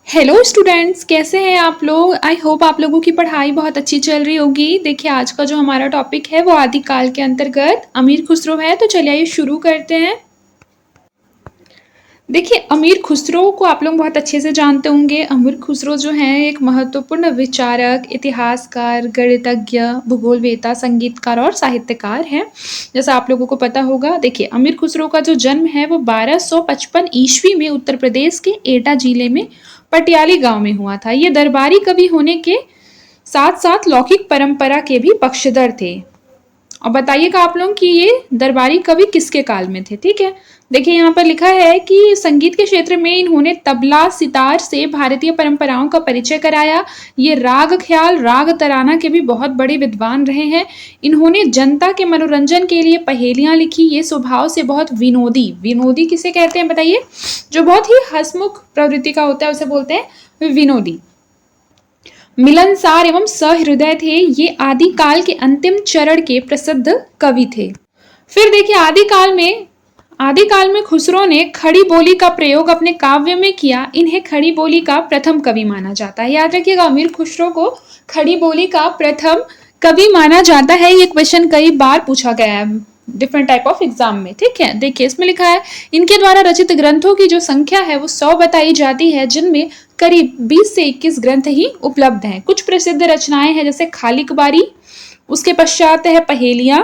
Hello students, कैसे हैं आप लोग। आई होप आप लोगों की पढ़ाई बहुत अच्छी चल रही होगी। देखिए, आज का जो हमारा टॉपिक है वो आदिकाल के अंतर्गत अमीर खुसरो है। तो चलिए आइए शुरू करते हैं। देखिए, अमीर खुसरो को आप लोग बहुत अच्छे से जानते होंगे। अमीर खुसरो जो हैं एक महत्वपूर्ण विचारक, इतिहासकार, गणितज्ञ, भूगोलवेत्ता, संगीतकार और साहित्यकार हैं। जैसा आप लोगों को पता होगा। देखिए, अमीर खुसरो का जो जन्म है वो 1255 ईस्वी में उत्तर प्रदेश के एटा जिले में पटियाली गांव में हुआ था। ये दरबारी कवि होने के साथ साथ लौकिक परंपरा के भी पक्षधर थे। और बताइएगा आप लोग कि ये दरबारी कवि किसके काल में थे। ठीक है, देखिए यहाँ पर लिखा है कि संगीत के क्षेत्र में इन्होंने तबला सितार से भारतीय परंपराओं का परिचय कराया। ये राग ख्याल, राग तराना के भी बहुत बड़े विद्वान रहे हैं। इन्होंने जनता के मनोरंजन के लिए पहेलियां लिखी। ये स्वभाव से बहुत विनोदी, विनोदी किसे कहते हैं बताइए, जो बहुत ही हंसमुख प्रवृत्ति का होता है उसे बोलते हैं विनोदी। मिलनसार एवं सहृदय थे। ये आदिकाल के अंतिम चरण के प्रसिद्ध कवि थे। फिर देखिए, आदिकाल में खुसरो ने खड़ी बोली का प्रयोग अपने काव्य में किया। इन्हें खड़ी बोली का प्रथम कवि माना जाता है। याद रखिएगा, अमीर खुसरो को खड़ी बोली का प्रथम कवि माना जाता है। ये क्वेश्चन कई बार पूछा गया है डिफरेंट टाइप ऑफ एग्जाम में। ठीक है, देखिए इसमें लिखा है, इनके द्वारा रचित ग्रंथों की जो संख्या है वो 100 बताई जाती है, जिनमें करीब 20 से 21 ग्रंथ ही उपलब्ध हैं। कुछ प्रसिद्ध रचनाएं हैं जैसे खालिक बारी, उसके पश्चात है पहेलियां,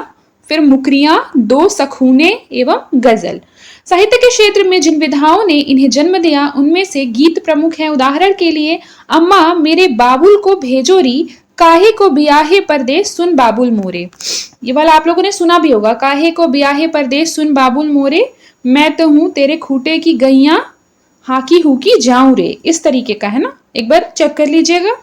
फिर मुकरियां, दो सखूने एवं गजल। साहित्य के क्षेत्र में जिन विधाओं ने इन्हें जन्म दिया उनमें से गीत प्रमुख हैं। उदाहरण के लिए, अम्मा मेरे बाबुल को भेजो री, काहे को बियाहे परदेश सुन बाबुल मोरे। ये वाला आप लोगों ने सुना भी होगा, काहे को बियाहे परदेश सुन बाबुल मोरे, मैं तो हूं तेरे खूटे की गैया, हाकी हुकी जाऊं रे। इस तरीके का है ना, एक बार चेक कर लीजिएगा।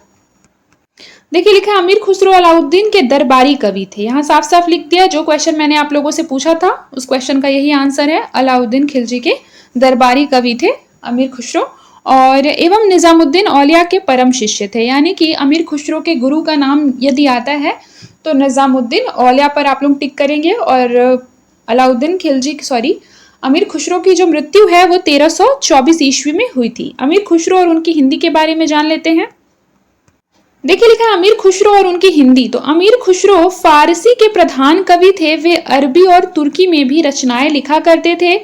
देखिए लिखा, अमीर खुसरो अलाउद्दीन के दरबारी कवि थे। यहाँ साफ साफ लिख दिया, जो क्वेश्चन मैंने आप लोगों से पूछा था उस क्वेश्चन का यही आंसर है। अलाउद्दीन खिलजी के दरबारी कवि थे अमीर खुसरो। और एवं निजामुद्दीन औलिया के परम शिष्य थे। यानी कि अमीर खुसरो के गुरु का नाम यदि आता है तो निजामुद्दीन औलिया पर आप लोग टिक करेंगे। और अलाउद्दीन खिलजी अमीर खुसरो की जो मृत्यु है वो 1324 ईस्वी में हुई थी। अमीर खुसरो और उनकी हिंदी के बारे में जान लेते हैं। देखिए लिखा है, अमीर खुसरो और उनकी हिंदी। तो अमीर खुसरो फारसी के प्रधान कवि थे। वे अरबी और तुर्की में भी रचनाएं लिखा करते थे,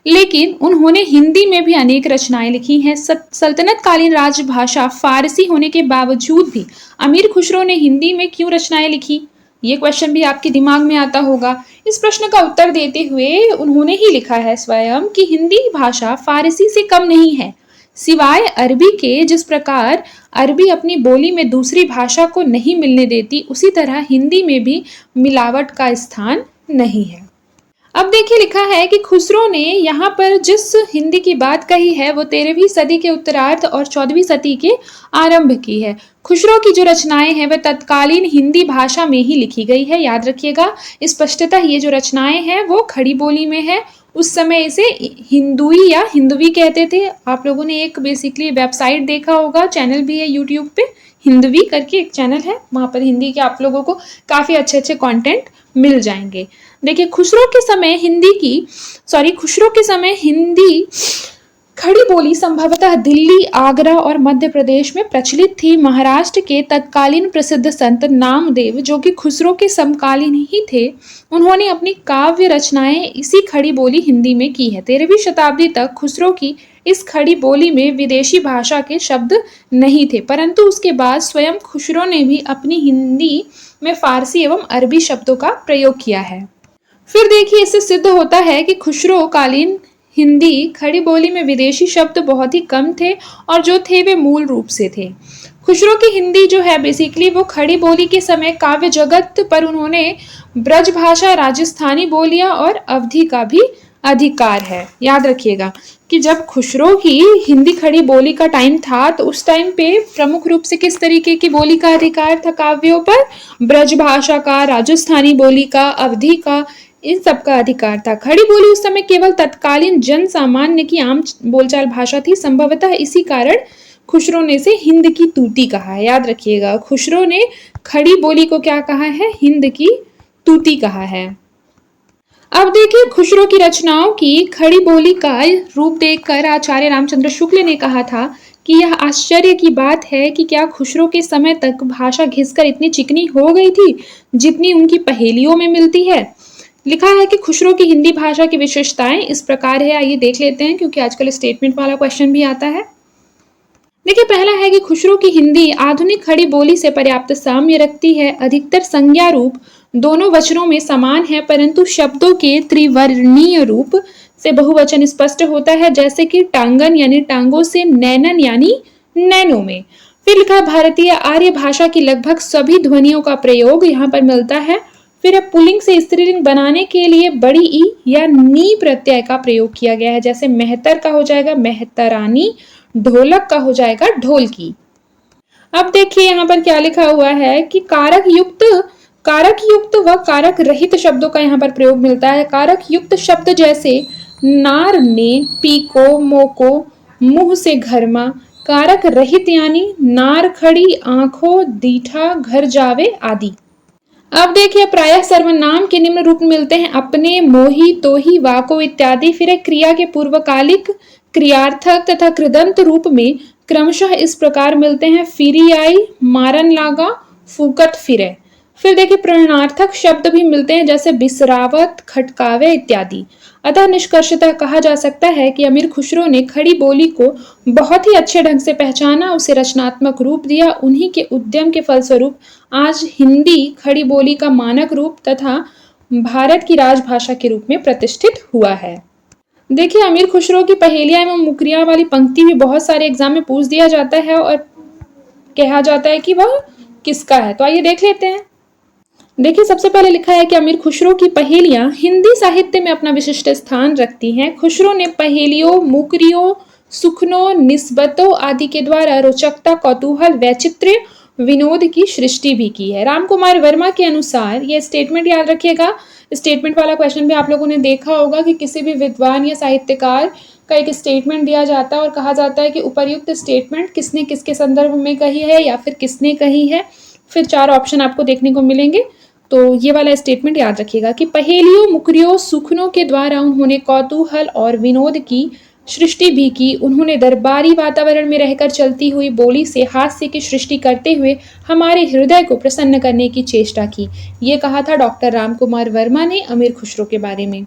लेकिन उन्होंने हिंदी में भी अनेक रचनाएं लिखी हैं। सल्तनत कालीन राजभाषा फारसी होने के बावजूद भी अमीर खुसरो ने हिंदी में क्यों रचनाएं लिखी, ये क्वेश्चन भी आपके दिमाग में आता होगा। इस प्रश्न का उत्तर देते हुए उन्होंने ही लिखा है स्वयं कि हिंदी भाषा फारसी से कम नहीं है, सिवाय अरबी के। जिस प्रकार अरबी अपनी बोली में दूसरी भाषा को नहीं मिलने देती, उसी तरह हिंदी में भी मिलावट का स्थान नहीं है। अब देखिए लिखा है कि खुसरो ने यहाँ पर जिस हिंदी की बात कही है वो 13वीं सदी के उत्तरार्ध और 14वीं सदी के आरंभ की है। खुसरो की जो रचनाएं हैं वह तत्कालीन हिंदी भाषा में ही लिखी गई है। याद रखिएगा, स्पष्टतः ये जो रचनाएं हैं वो खड़ी बोली में है। उस समय इसे हिंदुई या हिंदवी कहते थे। आप लोगों ने एक बेसिकली वेबसाइट देखा होगा, चैनल भी है यूट्यूब पे, हिंदवी करके एक चैनल है, वहां पर हिंदी के आप लोगों को काफी अच्छे अच्छे कंटेंट मिल जाएंगे। देखिए, खुसरो के समय हिंदी खड़ी बोली संभवतः दिल्ली, आगरा और मध्य प्रदेश में प्रचलित थी। महाराष्ट्र के तत्कालीन प्रसिद्ध संत नामदेव, जो कि खुसरो के समकालीन ही थे, उन्होंने अपनी काव्य रचनाएं इसी खड़ी बोली हिंदी में की है। 13वीं शताब्दी तक खुसरो की इस खड़ी बोली में विदेशी भाषा के शब्द नहीं थे, परंतु उसके बाद स्वयं खुसरो ने भी अपनी हिंदी में फारसी एवं अरबी शब्दों का प्रयोग किया है। फिर देखिए, इससे सिद्ध होता है कि खुसरो कालीन हिंदी खड़ी बोली में विदेशी शब्द बहुत ही कम थे, और जो थे वे मूल रूप से थे। खुसरो की हिंदी जो है बेसिकली वो खड़ी बोली के समय काव्य जगत पर उन्होंने ब्रज भाषा, राजस्थानी बोलियां और अवधी का भी अधिकार है। याद रखिएगा कि जब खुसरो की हिंदी खड़ी बोली का टाइम था तो उस टाइम पे प्रमुख रूप से किस तरीके की बोली का अधिकार था काव्यों पर, ब्रज भाषा का, राजस्थानी बोली का, अवधी का, इन सब का अधिकार था। खड़ी बोली उस समय केवल तत्कालीन जन सामान्य की आम बोलचाल भाषा थी। संभवतः इसी कारण खुसरो ने इसे हिंद की तूती कहा है। याद रखिएगा, खुसरो ने खड़ी बोली को क्या कहा है, हिंद की तूती कहा है। अब देखिए, खुसरो की रचनाओं की खड़ी बोली का रूप देखकर आचार्य रामचंद्र शुक्ल ने कहा था कि यह आश्चर्य की बात है कि क्या खुसरो के समय तक भाषा घिसकर इतनी चिकनी हो गई थी जितनी उनकी पहेलियों में मिलती है। लिखा है कि खुसरो की हिंदी भाषा की विशेषताएं इस प्रकार है, आइए देख लेते हैं क्योंकि आजकल स्टेटमेंट वाला क्वेश्चन भी आता है। देखिए पहला है कि खुसरो की हिंदी आधुनिक खड़ी बोली से पर्याप्त साम्य रखती है। अधिकतर संज्ञा रूप दोनों वचनों में समान है, परंतु शब्दों के त्रिवर्णीय रूप से बहुवचन स्पष्ट होता है, जैसे कि टांगन यानी टांगों से नैनन यानी नैनों में। फिर लिखा भारतीय आर्य भाषा की लगभग सभी ध्वनियों का प्रयोग यहाँ पर मिलता है। फिर अब पुल्लिंग से स्त्रीलिंग बनाने के लिए बड़ी ई या नी प्रत्यय का प्रयोग किया गया है, जैसे मेहतर का हो जाएगा मेहतरानी, ढोलक का हो जाएगा ढोलकी। अब देखिए यहाँ पर क्या लिखा हुआ है कि कारक युक्त व कारक रहित शब्दों का यहाँ पर प्रयोग मिलता है। कारक युक्त शब्द जैसे नार ने, पीको, मोको, मुंह से घरमा। कारक रहित यानी नार खड़ी, आंखों, दीठा, घर जावे आदि। अब देखिए प्रायः सर्वनाम के निम्न रूप मिलते हैं अपने, मोही, तोही, वाको इत्यादि। फिर क्रिया के पूर्वकालिक, क्रियार्थक तथा कृदंत रूप में क्रमशः इस प्रकार मिलते हैं फिरी आई, मारन लागा, फूकत फिरे। फिर देखिए प्रणार्थक शब्द भी मिलते हैं जैसे बिसरावत, खटकावे इत्यादि। अतः निष्कर्षतः कहा जा सकता है कि अमीर खुसरो ने खड़ी बोली को बहुत ही अच्छे ढंग से पहचाना, उसे रचनात्मक रूप दिया। उन्हीं के उद्यम के फलस्वरूप आज हिंदी खड़ी बोली का मानक रूप तथा भारत की राजभाषा के रूप में प्रतिष्ठित हुआ है। देखिए अमीर खुसरो की पहेलियां एवं मुकरियां वाली पंक्ति भी बहुत सारे एग्जाम में पूछ दिया जाता है और कहा जाता है कि वह किसका है, तो आइए देख लेते हैं। देखिए सबसे पहले लिखा है कि अमीर खुसरो की पहेलियां हिंदी साहित्य में अपना विशिष्ट स्थान रखती हैं। खुसरो ने पहेलियों, मुकरियों, सुखनों, निस्बतों आदि के द्वारा रोचकता, कौतूहल, वैचित्र्य, विनोद की सृष्टि भी की है। रामकुमार वर्मा के अनुसार, यह स्टेटमेंट याद रखिएगा, स्टेटमेंट वाला क्वेश्चन भी आप लोगों ने देखा होगा कि किसी भी विद्वान या साहित्यकार का एक स्टेटमेंट दिया जाता है और कहा जाता है कि उपर्युक्त स्टेटमेंट किसने किसके संदर्भ में कही है या फिर किसने कही है। फिर 4 ऑप्शन आपको देखने को मिलेंगे, तो ये वाला स्टेटमेंट याद रखिएगा कि पहेलियों, मुकरियों, सुखनों के द्वारा उन्होंने कौतूहल और विनोद की सृष्टि भी की। उन्होंने दरबारी वातावरण में रहकर चलती हुई बोली से हास्य की सृष्टि करते हुए हमारे हृदय को प्रसन्न करने की चेष्टा की। ये कहा था डॉक्टर रामकुमार वर्मा ने अमीर खुसरो के बारे में।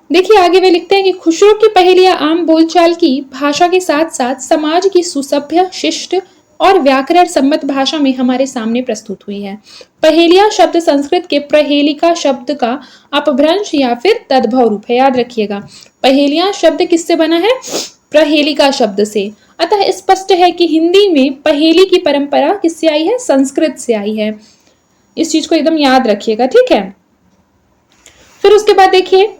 देखिए आगे वे लिखते हैं कि खुसरो की पहेलियां आम बोलचाल की भाषा के साथ साथ समाज की सुसभ्य, शिष्ट और व्याकरण सम्मत भाषा में हमारे सामने प्रस्तुत हुई है। पहेलिया शब्द संस्कृत के प्रहेलिका शब्द का अपभ्रंश या फिर तद्भव रूप है, याद रखिएगा। पहेलिया शब्द किससे बना है? प्रहेलिका शब्द से। अतः स्पष्ट है कि हिंदी में पहेली की परंपरा किससे आई है? संस्कृत से आई है। इस चीज को एकदम याद रखिएगा, ठीक है। फिर उसके बाद देखिए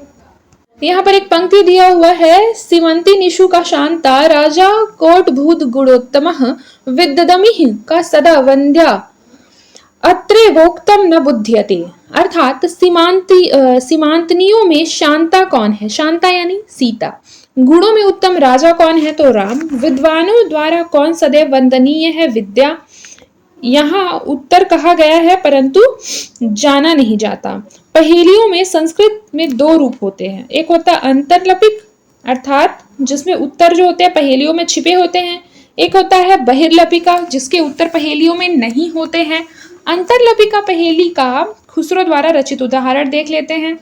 यहाँ पर एक पंक्ति दिया हुआ है, सीमंती निशु का शांता राजा कोट भूत गुणोत्तमः विद्ददमिः का सदा वंद्या अत्रे वोक्तम न बुध्यते। अर्थात सीमांतनियों में शांता कौन है? शांता यानी सीता। गुणों में उत्तम राजा कौन है? तो राम। विद्वानों द्वारा कौन सदैव वंदनीय है? विद्या। यहाँ उत्तर कहा गया है परंतु जाना नहीं जाता। पहेलियों में संस्कृत में 2 रूप होते हैं, एक होता है अंतरलिपिक अर्थात जिसमें उत्तर जो होते हैं पहेलियों में छिपे होते हैं, एक होता है बहिर्लिपिका जिसके उत्तर पहेलियों में नहीं होते हैं। अंतरलिपिका पहेली का खुसरो द्वारा रचित उदाहरण देख लेते हैं।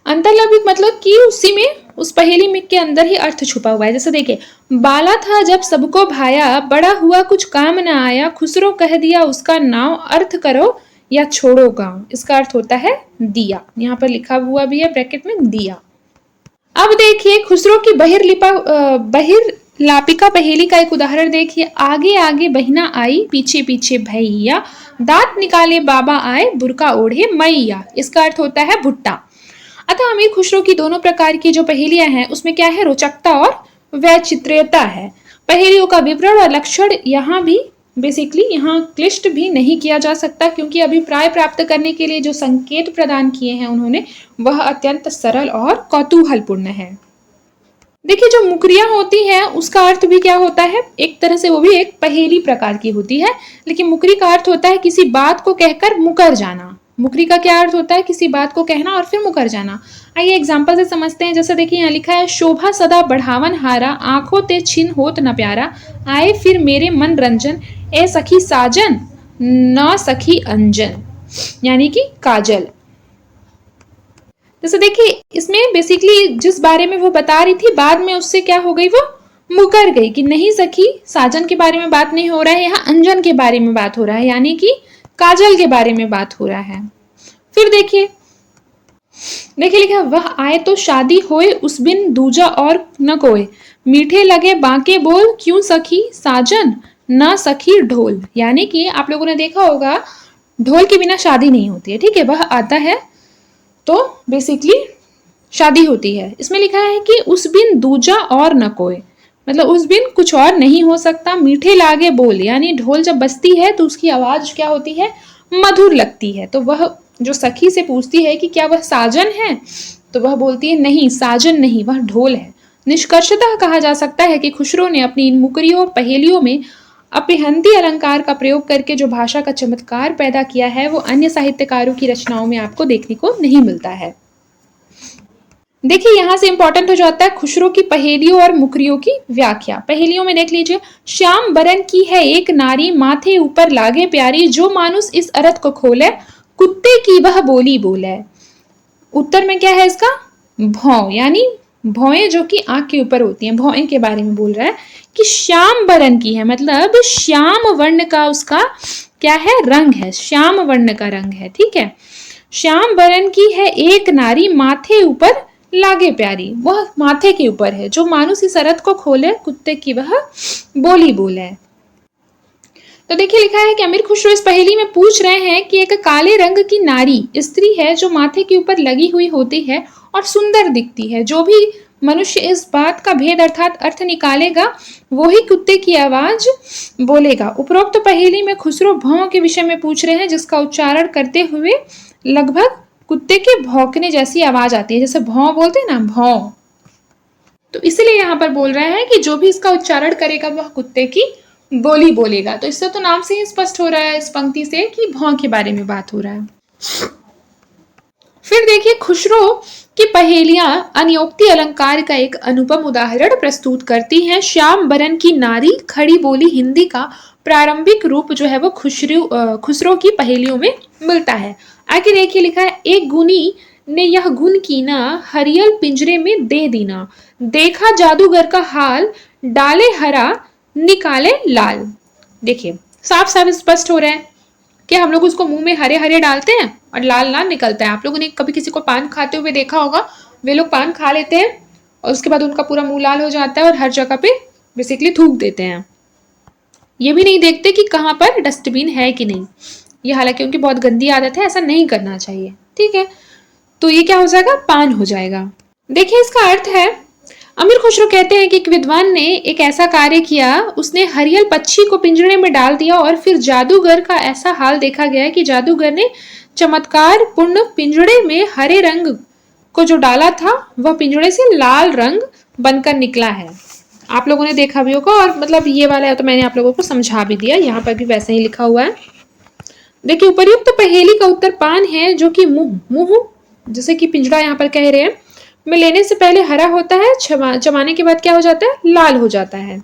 अंतरलिपिक मतलब कि उसी में उस पहेली में के अंदर ही अर्थ छुपा हुआ है। जैसे देखिए, बाला था जब सबको भाया, बड़ा हुआ कुछ काम न आया, खुसरो कह दिया उसका नाम, अर्थ करो या छोड़ो गांव। इसका अर्थ होता है दिया। यहाँ पर लिखा हुआ भी है ब्रैकेट में दिया। अब देखिए खुसरो की बहिर्लापिका पहेली का एक उदाहरण देखिए। आगे आगे बहिना आई, पीछे पीछे भैया, दांत निकाले बाबा आए, बुरका ओढ़े मैया। इसका अर्थ होता है भुट्टा। अतः अमीर खुसरो की दोनों प्रकार की जो पहेलियां हैं उसमें क्या है? रोचकता और वैचित्र्यता है। पहेलियों का विवरण और लक्षण यहाँ भी बेसिकली यहाँ क्लिष्ट भी नहीं किया जा सकता, क्योंकि अभिप्राय प्राप्त करने के लिए जो संकेत प्रदान किए हैं उन्होंने वह अत्यंत सरल और कौतूहलपूर्ण है। देखिए जो मुकरियां होती हैं उसका अर्थ भी क्या होता है? एक तरह से वो भी एक पहेली प्रकार की होती है, लेकिन मुकरी का अर्थ होता है किसी बात को कहकर मुकर जाना। मुकरी का क्या अर्थ होता है? किसी बात को कहना और फिर मुकर जाना। आइए एग्जाम्पल से समझते हैं। जैसे देखिए यहाँ लिखा है, शोभा सदा बढ़ावन हारा, आंखों ते छिन होत न प्यारा, आए फिर मेरे मन रंजन, ए सखी साजन न सखी अंजन, यानी कि काजल। जैसे देखिए इसमें बेसिकली जिस बारे में वो बता रही थी, बाद में उससे क्या हो गई, वो मुकर गई कि नहीं सखी साजन के बारे में बात नहीं हो रहा है, यहाँ अंजन के बारे में बात हो रहा है, यानी कि काजल के बारे में बात हो रहा है। फिर देखिए लिखा, वह आए तो शादी होए, उस बिन दूजा और न कोई, मीठे लगे बांके बोल, क्यों सखी साजन न सखी ढोल, यानी कि आप लोगों ने देखा होगा ढोल के बिना शादी नहीं होती है। ठीक है, वह आता है तो बेसिकली शादी होती है। इसमें लिखा है कि उस बिन दूजा और न कोई, मतलब उस बिन कुछ और नहीं हो सकता। मीठे लागे बोल, यानी ढोल जब बजती है तो उसकी आवाज क्या होती है, मधुर लगती है। तो वह जो सखी से पूछती है कि क्या वह साजन है, तो वह बोलती है नहीं साजन नहीं, वह ढोल है। निष्कर्षतः कहा जा सकता है कि खुसरो ने अपनी इन मुकरियों और पहेलियों में अपहंती अलंकार का प्रयोग करके जो भाषा का चमत्कार पैदा किया है, वो अन्य साहित्यकारों की रचनाओं में आपको देखने को नहीं मिलता है। देखिए यहां से इंपॉर्टेंट हो जाता है खुसरो की पहेलियों और मुकरियों की व्याख्या। पहेलियों में देख लीजिए, श्याम बरन की है एक नारी, माथे ऊपर लागे प्यारी, जो मानुस इस अरथ को खोले, कुत्ते की वह बोली बोले। उत्तर में क्या है इसका, भौं, यानी भौएं जो कि आंख के ऊपर होती हैं, भौएं के बारे में बोल रहा है कि श्याम बरन की है, मतलब श्याम वर्ण का उसका क्या है, रंग है, श्याम वर्ण का रंग है। ठीक है, श्याम बरन की है एक नारी, माथे ऊपर लागे प्यारी, वह माथे के ऊपर है, जो मानुस इस अरथ को खोले, कुत्ते की वह बोली बोले। तो देखिए लिखा है कि अमीर खुसरो इस पहेली में पूछ रहे हैं कि एक काले रंग की नारी स्त्री है जो माथे के ऊपर लगी हुई होती है और सुंदर दिखती है। जो भी मनुष्य इस बात का भेद अर्थात अर्थ निकालेगा, वो ही कुत्ते की आवाज बोलेगा। उपरोक्त पहेली में खुसरो भौं के विषय में पूछ रहे हैं, जिसका उच्चारण करते हुए लगभग कुत्ते के भौंकने जैसी आवाज आती है, जैसे भौं बोलते हैं ना, भौं। तो इसलिए यहाँ पर बोल रहा है कि जो भी इसका उच्चारण करेगा वह कुत्ते की बोली बोलेगा। तो इससे तो नाम से ही स्पष्ट हो रहा है इस पंक्ति से कि भौं के बारे में बात हो रहा है। फिर देखिए खुसरो की पहेलियां अनियोक्ति अलंकार का एक अनुपम उदाहरण प्रस्तुत करती हैं। श्याम बरन की नारी खड़ी बोली हिंदी का प्रारंभिक रूप जो है वो खुसरो की पहेलियों में मिलता है। आगे देखिए लिखा है, एक गुनी ने यह गुण कीना, हरियल पिंजरे में दे दीना, देखा जादूगर का हाल, डाले हरा निकाले लाल। देखिए साफ साफ स्पष्ट हो रहा है कि हम लोग उसको मुंह में हरे हरे डालते हैं और लाल लाल निकलता है। आप लोगों ने कभी किसी को पान खाते हुए देखा होगा, वे लोग पान खा लेते हैं और उसके बाद उनका पूरा मुंह लाल हो जाता है और हर जगह पे बेसिकली थूक देते हैं। ये भी नहीं देखते कि कहाँ पर डस्टबिन है कि नहीं। ये हालांकि उनकी बहुत गंदी आदत है, ऐसा नहीं करना चाहिए। ठीक है, तो ये क्या हो जाएगा, पान हो जाएगा। देखिए इसका अर्थ है, अमीर खुसरो कहते हैं कि एक विद्वान ने एक ऐसा कार्य किया, उसने हरियल पक्षी को पिंजरे में डाल दिया और फिर जादूगर का ऐसा हाल देखा गया कि जादूगर ने चमत्कार पूर्ण पिंजरे में हरे रंग को जो डाला था वह पिंजरे से लाल रंग बनकर निकला है। आप लोगों ने देखा भी होगा, और मतलब ये वाला है तो मैंने आप लोगों को समझा भी दिया, यहाँ पर भी वैसे ही लिखा हुआ है। देखिए उपर्युक्त पहेली का उत्तर पान है, जो कि मुंह जैसे कि पिंजरा यहाँ पर कह रहे हैं में लेने से पहले हरा होता है, चबाने के बाद क्या हो जाता है, लाल हो जाता है।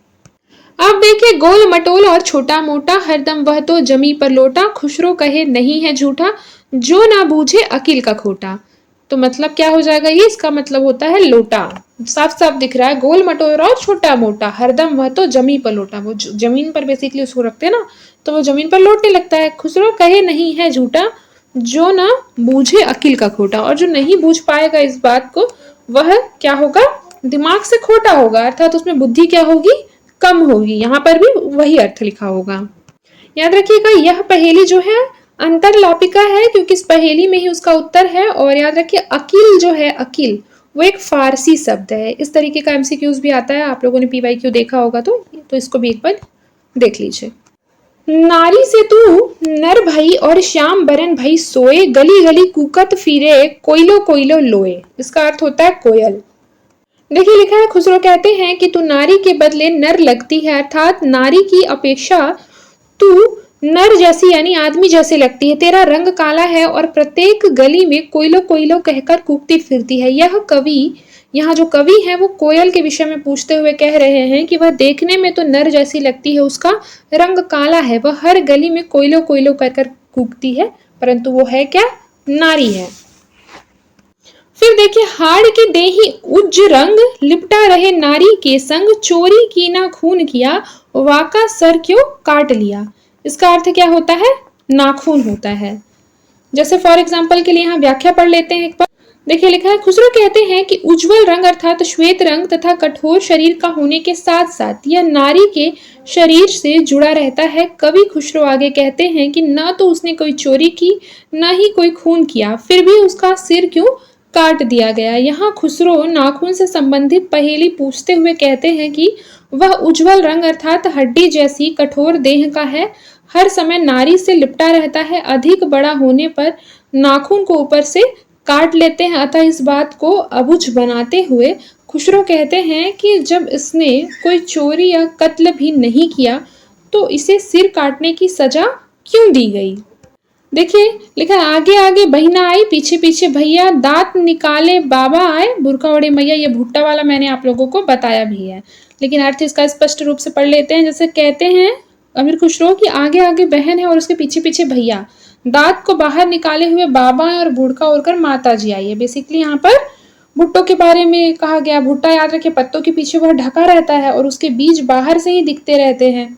अब देखिए, गोल मटोल और छोटा मोटा, हरदम वह तो जमी पर लोटा, खुसरो कहे नहीं है झूठा, जो ना बूझे अकिल का खोटा। तो मतलब क्या हो जाएगा, ये इसका मतलब होता है लोटा। साफ साफ दिख रहा है, गोल मटोल और छोटा मोटा, हरदम वह तो जमी पर लोटा, वो जमीन पर बेसिकली उसको रखते हैं ना, तो वो जमीन पर लौटने लगता है। खुसरो कहे नहीं है झूठा, जो ना बूझे अकिल का खोटा, और जो नहीं बूझ पाएगा इस बात को, वह क्या होगा, दिमाग से खोटा होगा, अर्थात उसमें बुद्धि क्या होगी, कम होगी। यहाँ पर भी वही अर्थ लिखा होगा। याद रखिएगा यह पहेली जो है अंतरलापिका है, क्योंकि इस पहेली में ही उसका उत्तर है। और याद रखिए अकील जो है, अकील वो एक फारसी शब्द है। इस तरीके का एमसीक्यूज भी आता है, आप लोगों ने पीवाईक्यू देखा होगा तो इसको भी एक बार देख लीजिए। नारी से तू नर भई और श्याम बरन भई सोए, गली गली कूकत फिरे, कोयलो कोयलो लोए। इसका अर्थ होता है कोयल। देखिए लिखा है, खुसरो कहते हैं कि तू नारी के बदले नर लगती है, अर्थात नारी की अपेक्षा तू नर जैसी यानी आदमी जैसी लगती है, तेरा रंग काला है और प्रत्येक गली में कोयलो कोयलो कहकर कूकती फिरती है। यह कवि, यहाँ जो कवि है वो कोयल के विषय में पूछते हुए कह रहे हैं कि वह देखने में तो नर जैसी लगती है, उसका रंग काला है, वह हर गली में कोयलो कोयलो कहकर कूकती है, परंतु वो है क्या? नारी है। फिर देखिए, हाड़ की देही उज्ज रंग, लिपटा रहे नारी के संग, चोरी की ना खून किया, वाका सर क्यों काट लिया। इसका अर्थ क्या होता है? नाखून होता है। जैसे फॉर एग्जाम्पल के लिए यहाँ व्याख्या पढ़ लेते हैं एक बार। देखिए लिखा है, खुसरो कहते हैं कि उज्जवल रंग अर्थात श्वेत रंग तथा कठोर शरीर का होने के साथ साथ यह नारी के शरीर से जुड़ा रहता है। कवि खुसरो आगे कहते हैं कि न तो उसने कोई चोरी की, न ही कोई खून किया, फिर भी उसका सिर क्यों काट दिया गया। यहाँ खुसरो नाखून से संबंधित पहेली पूछते हुए कहते हैं कि वह उज्जवल रंग अर्थात हड्डी जैसी कठोर देह का है, हर समय नारी से लिपटा रहता है, अधिक बड़ा होने पर नाखून को ऊपर से काट लेते हैं। अतः इस बात को अबुझ बनाते हुए खुसरो कहते हैं कि जब इसने कोई चोरी या कत्ल भी नहीं किया तो इसे सिर काटने की सजा क्यों दी गई। देखिए लिखा है, आगे आगे बहिना आई, पीछे पीछे भैया, दांत निकाले बाबा आए, बुरका ओढ़े मैया। ये भुट्टा वाला मैंने आप लोगों को बताया भी है, लेकिन अर्थ इसका स्पष्ट रूप से पढ़ लेते हैं। जैसे कहते हैं अमीर खुसरो कि आगे आगे बहन है और उसके पीछे पीछे भैया, दांत को बाहर निकाले हुए बाबा है और बुड़का ओढ़कर माता जी आई है। बेसिकली यहाँ पर भुट्टो के बारे में कहा गया। भुट्टा याद रखिए, पत्तों के पीछे वह ढका रहता है और उसके बीज बाहर से ही दिखते रहते हैं।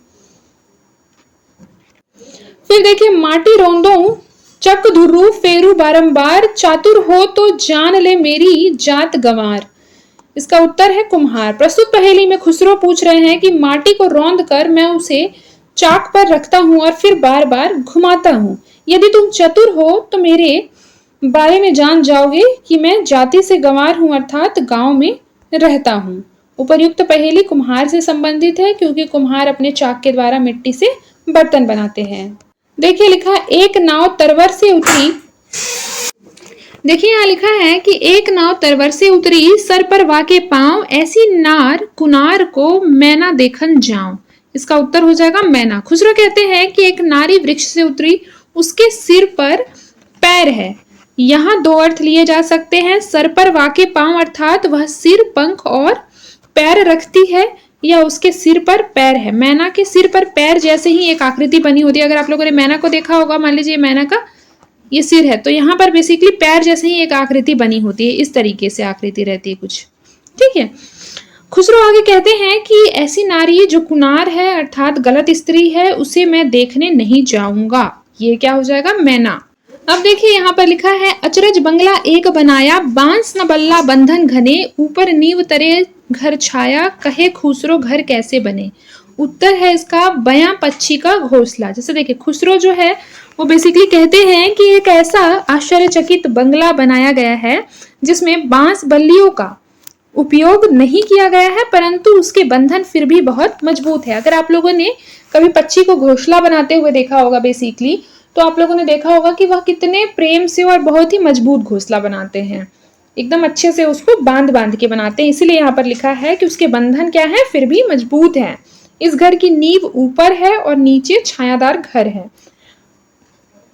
फिर देखिए, माटी रोंदो चक धुर्रू फेरू बारंबार, चातुर हो तो जान ले मेरी जात गंवार। इसका उत्तर है कुम्हार। प्रस्तुत पहेली में खुसरो पूछ रहे हैं कि माटी को रौंद कर मैं उसे चाक पर रखता हूं और फिर बार बार घुमाता हूं। यदि तुम चतुर हो तो मेरे बारे में जान जाओगे कि मैं जाति से गंवार हूं अर्थात गांव में रहता हूं। उपर्युक्त पहेली कुम्हार से संबंधित है क्योंकि कुम्हार अपने चाक के द्वारा मिट्टी से बर्तन बनाते हैं। देखिए लिखा, एक नाव तरवर से उतरी। देखिए यहाँ लिखा है कि एक नाव तरवर से उतरी, सर पर वाके पांव, ऐसी नार कुनार को मैना देखन जाऊं। इसका उत्तर हो जाएगा मैना। खुसरो कहते हैं कि एक नारी वृक्ष से उतरी, उसके सिर पर पैर है। यहाँ दो अर्थ लिए जा सकते हैं। सर पर वाके पांव अर्थात वह सिर, पंख और पैर रखती है या उसके सिर पर पैर है। मैना के सिर पर पैर जैसे ही एक आकृति बनी होती है। अगर आप लोगों ने मैना को देखा होगा, मान लीजिए मैना का ये सिर है, तो यहाँ पर बेसिकली पैर जैसे ही एक आकृति बनी होती है। इस तरीके से आकृति रहती है कुछ, ठीक है। खुसरो आगे कहते हैं कि ऐसी नारी जो कुनार है अर्थात गलत स्त्री है, उसे मैं देखने नहीं जाऊंगा। ये क्या हो जाएगा? मैना। अब देखिए यहाँ पर लिखा है, अचरज बंगला एक बनाया, बांस न बल्ला बंधन घने, ऊपर नींव तरे घर छाया, कहे खुसरो घर कैसे बने। उत्तर है इसका बयां पक्षी का घोंसला। जैसे देखिए, खुसरो जो है वो बेसिकली कहते हैं कि एक ऐसा आश्चर्यचकित बंगला बनाया गया है जिसमें बांस बल्लियों का उपयोग नहीं किया गया है, परंतु उसके बंधन फिर भी बहुत मजबूत है। अगर आप लोगों ने कभी पक्षी को घोंसला बनाते हुए देखा होगा बेसिकली, तो आप लोगों ने देखा होगा कि वह कितने प्रेम से और बहुत ही मजबूत घोंसला बनाते हैं, एकदम अच्छे से उसको बांध बांध के बनाते हैं। इसीलिए यहाँ पर लिखा है कि उसके बंधन क्या है? फिर भी मजबूत है। इस घर की नींव ऊपर है और नीचे छायादार घर है।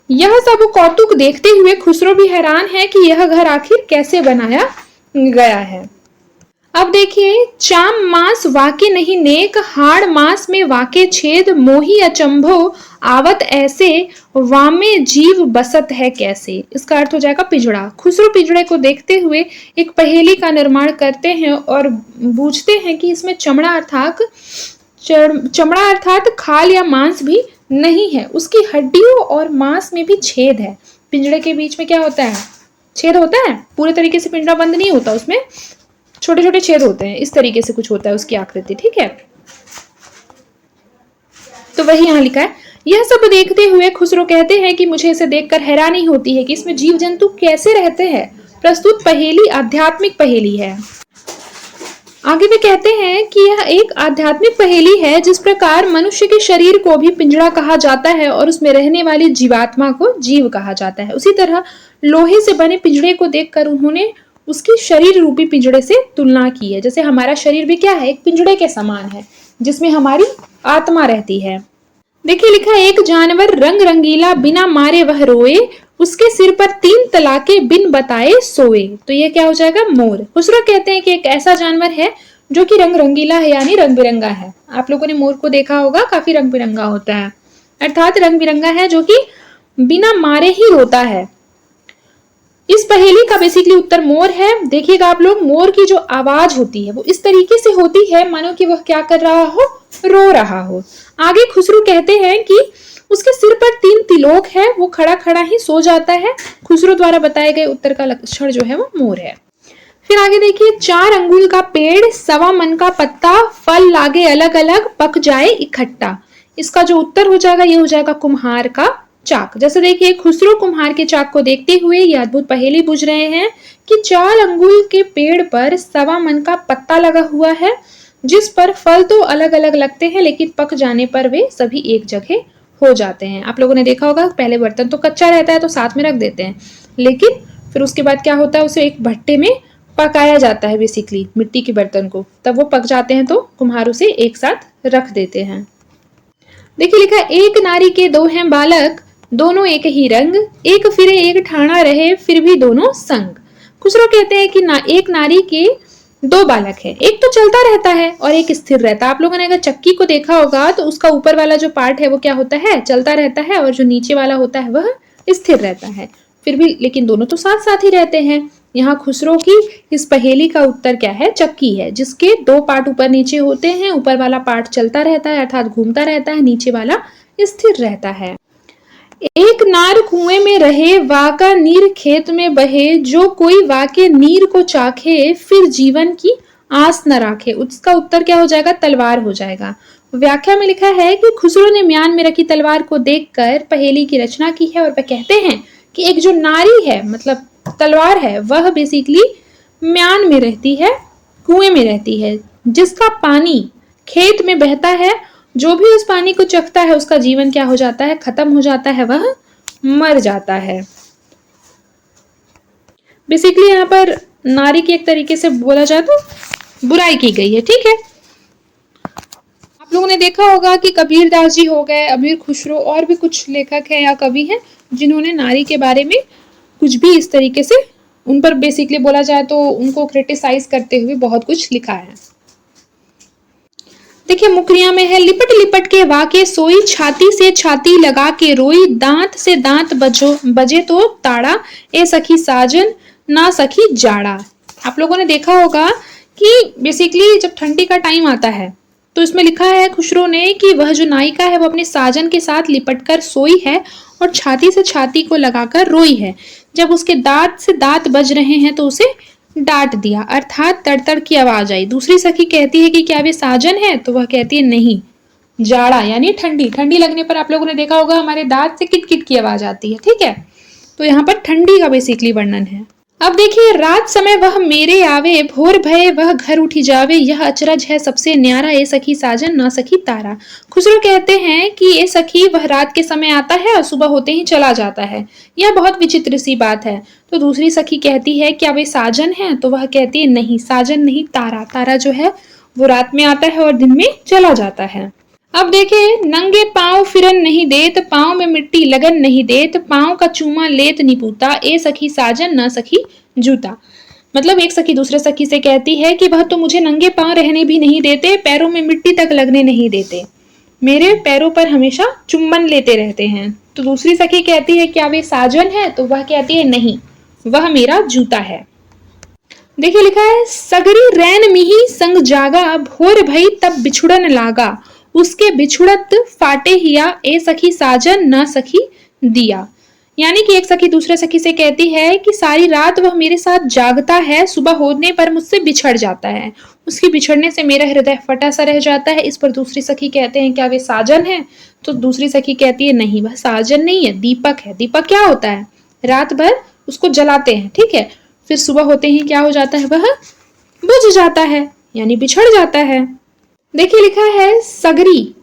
यह सब कौतुक देखते हुए खुसरो भी हैरान है कि यह घर आखिर कैसे बनाया गया है। अब देखिए, चाम मास वाके नहीं नेक, हाड़ मास में वाके छेद, मोही अचंभो आवत ऐसे, वामे जीव बसत है कैसे। इसका अर्थ हो जाएगा पिंजड़ा। खुसरो पिंजड़े को देखते हुए एक पहेली का निर्माण करते हैं और पूछते हैं कि इसमें चमड़ा अर्थात खाल या मांस भी नहीं है, उसकी हड्डियों और मांस में भी छेद है। पिंजड़े के बीच में क्या होता है? छेद होता है। पूरे तरीके से पिंजड़ा बंद नहीं होता, उसमें छोटे छोटे छेद होते हैं। इस तरीके से कुछ होता है उसकी आकृति, ठीक है। तो वही यहाँ लिखा है। यह सब देखते हुए खुसरो कहते हैं कि मुझे इसे देखकर हैरानी होती है कि इसमें जीव जंतु कैसे रहते हैं। प्रस्तुत पहेली आध्यात्मिक पहेली है। आगे वे कहते हैं कि यह एक आध्यात्मिक पहेली है। जिस प्रकार मनुष्य के शरीर को भी पिंजड़ा कहा जाता है और उसमें रहने वाली जीवात्मा को जीव कहा जाता है, उसी तरह लोहे से बने पिंजड़े को देखकर उन्होंने उसकी शरीर रूपी पिंजड़े से तुलना की है। जैसे हमारा शरीर भी क्या है? एक पिंजड़े के समान है जिसमें हमारी आत्मा रहती है। देखिए लिखा है, एक जानवर रंग रंगीला बिना मारे वह रोए, उसके सिर पर 3 तलाके बिन बताए सोए। तो ये क्या हो जाएगा? मोर। खुसरो कहते हैं कि एक ऐसा जानवर है जो कि रंग रंगीला है, यानी रंग बिरंगा है। आप लोगों ने मोर को देखा होगा, काफी रंग बिरंगा होता है, अर्थात रंग बिरंगा है, जो कि बिना मारे ही रोता है। इस पहेली का बेसिकली उत्तर मोर है। देखिएगा आप लोग, मोर की जो आवाज होती है वो इस तरीके से होती है मानो कि वह क्या कर रहा हो, रो रहा हो। आगे खुसरो कहते हैं कि उसके सिर पर 3 तिलोक है, वो खड़ा खड़ा ही सो जाता है। खुसरो द्वारा बताए गए उत्तर का लक्षण जो है वो मोर है। फिर आगे देखिए, 4 अंगुल का पेड़, 1.25 मन का पत्ता, फल लागे अलग अलग, पक जाए इकट्ठा। इसका जो उत्तर हो जाएगा ये हो जाएगा कुम्हार का चाक। जैसे देखिए, खुसरो कुम्हार के चाक को देखते हुए ये अद्भुत पहेली पूछ रहे हैं कि 4 अंगुल के पेड़ पर 1.25 मन का पत्ता लगा हुआ है, जिस पर फल तो अलग अलग लगते हैं लेकिन पक जाने पर वे सभी एक जगह हो जाते हैं। आप लोगों ने देखा होगा, पहले बर्तन तो कच्चा रहता है तो साथ में रख देते हैं, लेकिन फिर उसके बाद क्या होता है, उसे एक भट्टे में पकाया जाता है, बेसिकली मिट्टी के बर्तन को, तब वो पक जाते हैं तो कुम्हार उसे एक साथ रख देते हैं। देखिए लिखा, एक नारी के 2 हैं बालक, दोनों एक ही रंग, एक फिरे एक ठाणा रहे, फिर भी दोनों संग। खुसरो कहते हैं कि एक नारी के 2 बालक है, एक तो चलता रहता है और एक स्थिर रहता है। आप लोगों ने अगर चक्की को देखा होगा तो उसका ऊपर वाला जो पार्ट है वो क्या होता है, चलता रहता है, और जो नीचे वाला होता है वह स्थिर रहता है। फिर भी लेकिन दोनों तो साथ साथ ही रहते हैं। यहाँ खुसरो की इस पहेली का उत्तर क्या है? चक्की है, जिसके 2 पार्ट ऊपर नीचे होते हैं। ऊपर वाला पार्ट चलता रहता है अर्थात घूमता रहता है, नीचे वाला स्थिर रहता है। एक नार कुएं में रहे, वाका नीर खेत में बहे, जो कोई वाके नीर को चाखे, फिर जीवन की आस न राखे। उसका उत्तर क्या हो जाएगा? तलवार हो जाएगा। व्याख्या में लिखा है कि खुसरो ने म्यान में रखी तलवार को देखकर पहेली की रचना की है, और वह कहते हैं कि एक जो नारी है, मतलब तलवार है, वह बेसिकली म्यान में रहती है, कुएं में रहती है, जिसका पानी खेत में बहता है। जो भी उस पानी को चखता है उसका जीवन क्या हो जाता है? खत्म हो जाता है, वह मर जाता है। बेसिकली यहाँ पर नारी की एक तरीके से बोला जाए तो बुराई की गई है, ठीक है। आप लोगों ने देखा होगा कि कबीर दास जी हो गए, अमीर खुसरो, और भी कुछ लेखक हैं या कवि हैं जिन्होंने नारी के बारे में कुछ भी इस तरीके से, उन पर बेसिकली बोला जाए तो उनको क्रिटिसाइज करते हुए बहुत कुछ लिखा है। देखिए मुकरिया में है, लिपट लिपट के वाके सोई, छाती से छाती लगा के रोई, दांत से दांत बजे तो ताड़ा, ए सखी साजन ना सखी जाड़ा। आप लोगों ने देखा होगा कि बेसिकली जब ठंडी का टाइम आता है तो इसमें लिखा है खुसरो ने कि वह जो नायिका है वो अपने साजन के साथ लिपट कर सोई है और छाती से छाती को लगाकर रोई है। जब उसके दांत से दांत बज रहे हैं तो उसे डांट दिया, अर्थात तड़तड़ की आवाज आई। दूसरी सखी कहती है कि क्या वे साजन है? तो वह कहती है नहीं, जाड़ा यानी ठंडी। ठंडी लगने पर आप लोगों ने देखा होगा हमारे दांत से किट की आवाज आती है, ठीक है। तो यहाँ पर ठंडी का बेसिकली वर्णन है। अब देखिए, रात समय वह मेरे आवे, भोर भये वह घर उठी जावे, यह अचरज है सबसे न्यारा, ए सखी साजन ना सखी तारा। खुसरो कहते हैं कि ये सखी वह रात के समय आता है और सुबह होते ही चला जाता है, यह बहुत विचित्र सी बात है। तो दूसरी सखी कहती है क्या वे साजन है? तो वह कहती है नहीं, साजन नहीं, तारा। तारा जो है वो रात में आता है और दिन में चला जाता है। अब देखे, नंगे पांव फिरन नहीं देत, पांव में मिट्टी लगन नहीं देत, पांव का चूमा लेत निपूता, ए सखी साजन ना सखी जूता। मतलब एक सखी दूसरे सखी से कहती है कि वह तो मुझे नंगे पांव रहने भी नहीं देते, पैरों में मिट्टी तक लगने नहीं देते, मेरे पैरों पर हमेशा चुम्बन लेते रहते हैं। तो दूसरी सखी कहती है क्या वे साजन है? तो वह कहती है नहीं, वह मेरा जूता है। देखिए लिखा है, सगरी रैन मिही संग जागा, भोर भई तब बिछुड़न लागा, उसके बिछुड़त फाटे हिया, ए सखी साजन ना सखी दिया। यानी कि एक सखी दूसरे सखी से कहती है कि सारी रात वह मेरे साथ जागता है, सुबह होने पर मुझसे बिछड़ जाता है, उसके बिछड़ने से मेरा हृदय फटा सा रह जाता है। इस पर दूसरी सखी कहते हैं क्या वे साजन है? तो दूसरी सखी कहती है नहीं, वह साजन नहीं है, दीपक है। दीपक क्या होता है? रात भर उसको जलाते हैं, ठीक है, फिर सुबह होते ही क्या हो जाता है? वह बुझ जाता है, यानी बिछड़ जाता है। देखिए लिखा है, सगरी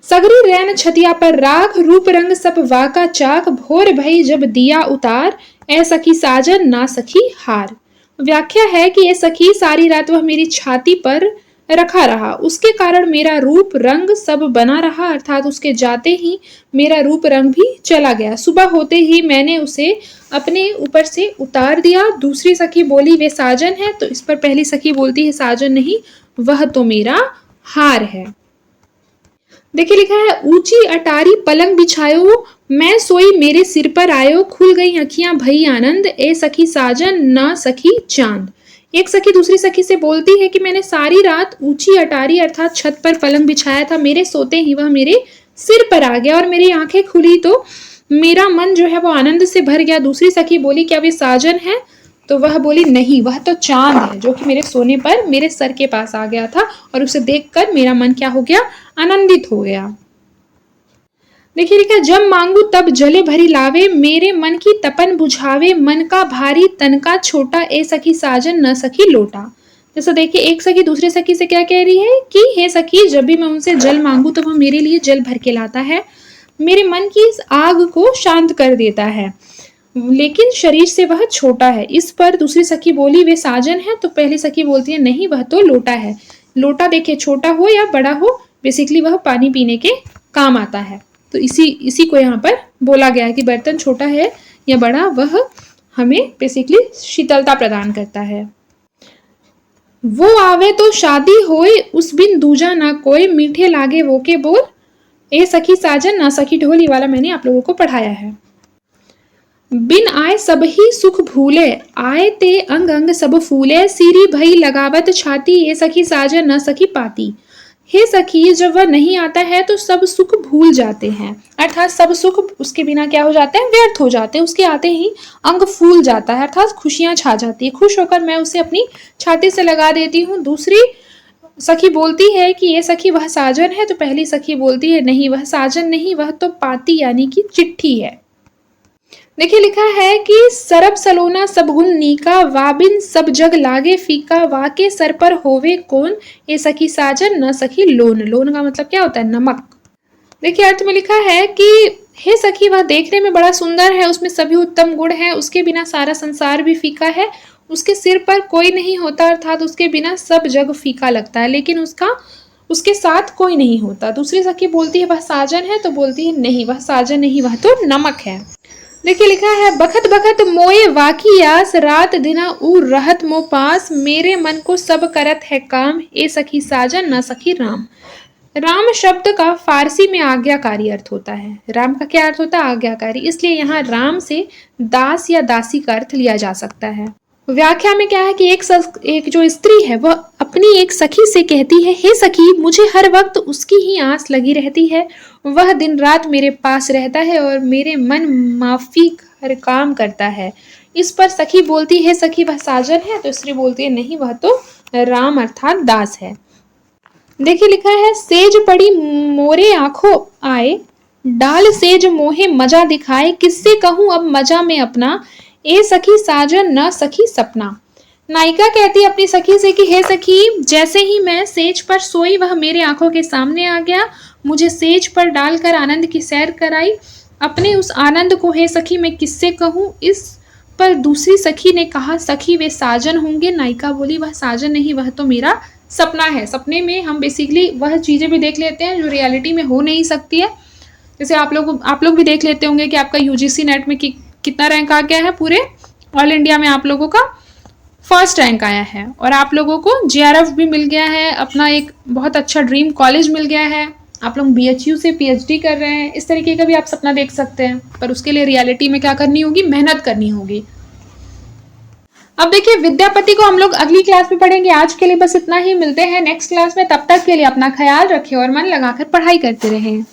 सगरी रैन छतिया पर राख, रूप रंग सब वाका चाक, भोर भई जब दिया उतार, ए सखी साजन ना सखी हार। व्याख्या है कि ये सखी सारी रात वह मेरी छाती पर रखा रहा, उसके कारण मेरा रूप रंग सब बना रहा, अर्थात उसके जाते ही मेरा रूप रंग भी चला गया। सुबह होते ही मैंने उसे अपने ऊपर से उतार दिया। दूसरी सखी बोली वे साजन है, तो इस पर पहली सखी बोलती है साजन नहीं, वह तो मेरा हार है। देखिए लिखा है ऊंची अटारी पलंग बिछायो, मैं सोई मेरे सिर पर आयो, खुल गई अखियां भई आनंद, ए सखी साजन न सखी चांद। एक सखी दूसरी सखी से बोलती है कि मैंने सारी रात ऊंची अटारी अर्थात छत पर पलंग बिछाया था, मेरे सोते ही वह मेरे सिर पर आ गया और मेरी आंखें खुली तो मेरा मन जो है वो आनंद से भर गया। दूसरी सखी बोली क्या वे साजन है, तो वह बोली नहीं, वह तो चांद है जो कि मेरे सोने पर मेरे सर के पास आ गया था और उसे देखकर मेरा मन क्या हो गया, आनंदित हो गया। देखिए लिखा जब मांगू तब जले भरी लावे, मेरे मन की तपन बुझावे, मन का भारी तन का छोटा, ए सखी साजन न सखी लोटा। जैसा देखिए एक सखी दूसरे सखी से क्या कह रही है कि हे सखी जब भी मैं उनसे जल मांगू तो वह मेरे लिए जल भर के लाता है, मेरे मन की इस आग को शांत कर देता है, लेकिन शरीर से वह छोटा है। इस पर दूसरी सखी बोली वे साजन है, तो पहली सखी बोलती है नहीं वह तो लोटा है। लोटा देखिए छोटा हो या बड़ा हो, बेसिकली वह पानी पीने के काम आता है। तो इसी को यहाँ पर बोला गया है कि बर्तन छोटा है या बड़ा, वह हमें बेसिकली शीतलता प्रदान करता है। वो आवे तो शादी होए, उस बिन दूजा ना कोई, मीठे लागे वो के बोल, ए सखी साजन ना सखी ढोल, ये वाला मैंने आप लोगों को पढ़ाया है। बिन आए सब ही सुख भूले, आए ते अंग अंग सब फूले, सीरी भई लगावत छाती, ये सखी साजन न सखी पाती। हे सखी जब वह नहीं आता है तो सब सुख भूल जाते हैं, अर्थात सब सुख उसके बिना क्या हो जाते हैं, व्यर्थ हो जाते हैं। उसके आते ही अंग फूल जाता है, अर्थात खुशियां छा जाती है। खुश होकर मैं उसे अपनी छाती से लगा देती हूँ। दूसरी सखी बोलती है कि ये सखी वह साजन है, तो पहली सखी बोलती है नहीं वह साजन नहीं, वह तो पाती यानी कि चिट्ठी है। देखिए लिखा है कि सरब सलोना सब गुण नीका, वाबिन सब जग लागे फीका, वाके सर पर होवे कौन, ये सखी साजन न सखी लोन। लोन का मतलब क्या होता है, नमक। देखिए अर्थ में लिखा है कि हे सखी वह देखने में बड़ा सुंदर है, उसमें सभी उत्तम गुण है, उसके बिना सारा संसार भी फीका है, उसके सिर पर कोई नहीं होता, अर्थात उसके बिना सब जग फीका लगता है, लेकिन उसके साथ कोई नहीं होता। दूसरी सखी बोलती है वह साजन है, तो बोलती है नहीं वह साजन नहीं, वह तो नमक है। देखिए लिखा है बखत बखत मोए वाकी आस, रात दिना ऊ रहत मो पास, मेरे मन को सब करत है काम, ए सखी साजन न सखी राम। राम शब्द का फारसी में आज्ञाकारी अर्थ होता है। राम का क्या अर्थ होता है, आज्ञाकारी, इसलिए यहाँ राम से दास या दासी का अर्थ लिया जा सकता है। व्याख्या में क्या है कि एक जो स्त्री है वह अपनी एक सखी से कहती है हे सखी मुझे हर वक्त उसकी ही आस लगी रहती है, वह दिन रात मेरे पास रहता है और मेरे मन माफिक हर काम करता है। इस पर सखी बोलती है सखी वह साजन है, तो स्त्री बोलती है नहीं वह तो राम अर्थात दास है। देखिए लिखा है सेज पड़ी मोरे आंखों आए, डाल सेज मोहे मजा दिखाए, किससे कहूं अब मजा में अपना, ए सखी साजन न सखी सपना। नायिका कहती है अपनी सखी से कि हे सखी जैसे ही मैं सेज पर सोई वह मेरे आंखों के सामने आ गया, मुझे सेज पर डालकर आनंद की सैर कराई, अपने उस आनंद को हे सखी मैं किससे कहूं। इस पर दूसरी सखी ने कहा सखी वे साजन होंगे। नायिका बोली वह साजन नहीं वह तो मेरा सपना है। सपने में हम बेसिकली वह चीजें भी देख लेते हैं जो रियलिटी में हो नहीं सकती है। जैसे आप लोग भी देख लेते होंगे कि आपका यूजीसी नेट में कितना रैंक आ गया है, पूरे ऑल इंडिया में आप लोगों का फर्स्ट रैंक आया है और आप लोगों को जेआरएफ भी मिल गया है, अपना एक बहुत अच्छा ड्रीम कॉलेज मिल गया है, आप लोग बीएचयू से पीएचडी कर रहे हैं। इस तरीके का भी आप सपना देख सकते हैं, पर उसके लिए रियलिटी में क्या करनी होगी, मेहनत करनी होगी। अब देखिए विद्यापति को हम लोग अगली क्लास में पढ़ेंगे। आज के लिए बस इतना ही, मिलते हैं नेक्स्ट क्लास में। तब तक के लिए अपना ख्याल रखें और मन लगाकर पढ़ाई करते रहें।